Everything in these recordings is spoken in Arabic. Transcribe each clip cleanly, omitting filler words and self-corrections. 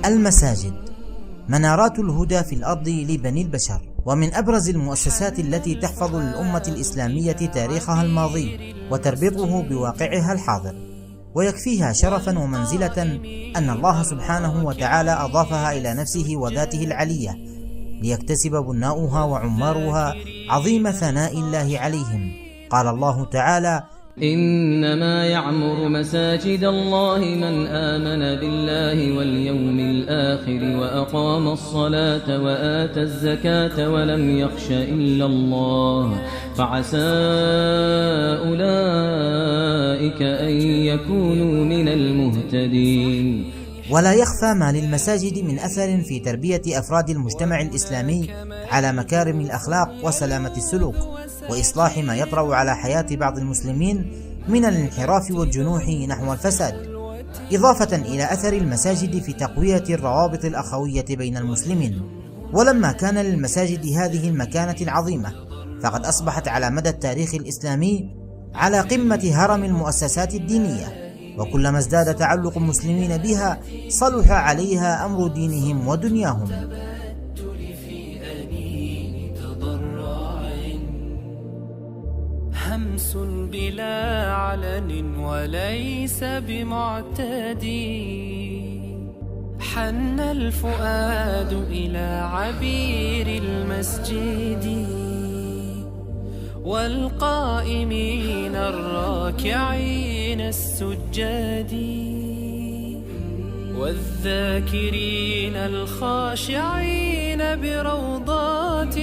المساجد منارات الهدى في الأرض لبني البشر، ومن أبرز المؤسسات التي تحفظ للأمة الإسلامية تاريخها الماضي وتربطه بواقعها الحاضر، ويكفيها شرفا ومنزلة أن الله سبحانه وتعالى أضافها إلى نفسه وذاته العلية ليكتسب بناؤها وعمارها عظيم ثناء الله عليهم. قال الله تعالى: إنما يعمر مساجد الله من آمن بالله واليوم الآخر وأقام الصلاة وآتى الزكاة ولم يخش إلا الله فعسى أولئك أن يكونوا من المهتدين. ولا يخفى ما للمساجد من أثر في تربية أفراد المجتمع الإسلامي على مكارم الأخلاق وسلامة السلوك، وإصلاح ما يطرأ على حياة بعض المسلمين من الانحراف والجنوح نحو الفساد، إضافة إلى أثر المساجد في تقوية الروابط الأخوية بين المسلمين. ولما كان للمساجد هذه المكانة العظيمة، فقد أصبحت على مدى التاريخ الإسلامي على قمة هرم المؤسسات الدينية، وكلما ازداد تعلق المسلمين بها صلح عليها أمر دينهم ودنياهم. همس بلا علن وليس بمعتدي، حن الفؤاد إلى عبير المسجد والقائمين الراكعين السجاد والذاكرين الخاشعين بروضات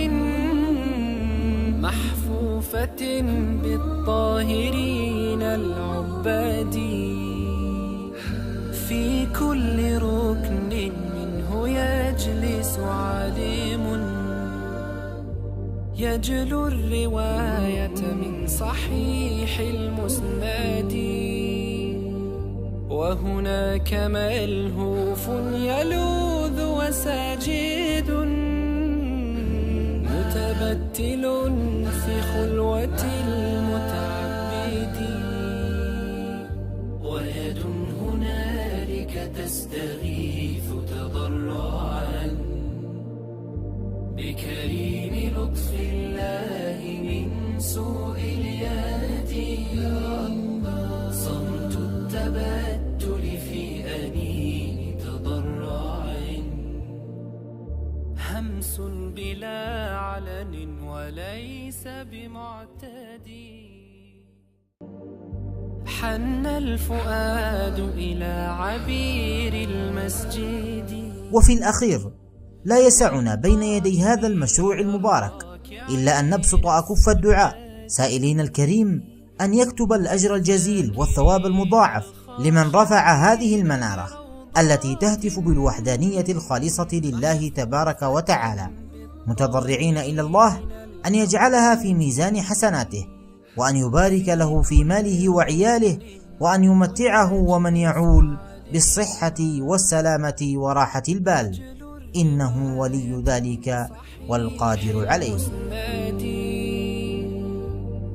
محفوفة بالطاهرين العباد. في كل ركن منه يجلس عالم يجلو الرواية من صحيح المسند، وهناك ملهوف يلوذ وساجد متبتل في خلوة المتعبد، ويد هنالك تستغيث تضرعا بكريم لطف الله من سوء اليد. صمت التبتل في أنين تضرع، همس بلا علن وليس بمعتدي، حن الفؤاد إلى عبير المسجد. وفي الأخير لا يسعنا بين يدي هذا المشروع المبارك إلا أن نبسط أكف الدعاء سائلين الكريم أن يكتب الأجر الجزيل والثواب المضاعف لمن رفع هذه المنارة التي تهتف بالوحدانية الخالصة لله تبارك وتعالى، متضرعين إلى الله أن يجعلها في ميزان حسناته، وأن يبارك له في ماله وعياله، وأن يمتعه ومن يعول بالصحة والسلامة وراحة البال، إنه ولي ذلك والقادر عليه.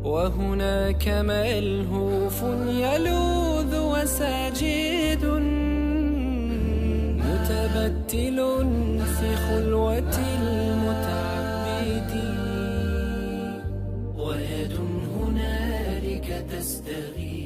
وهناك ملهوف يلوذ وساجد متبتل في خلوة المتعبد، ويد هنالك تستغيث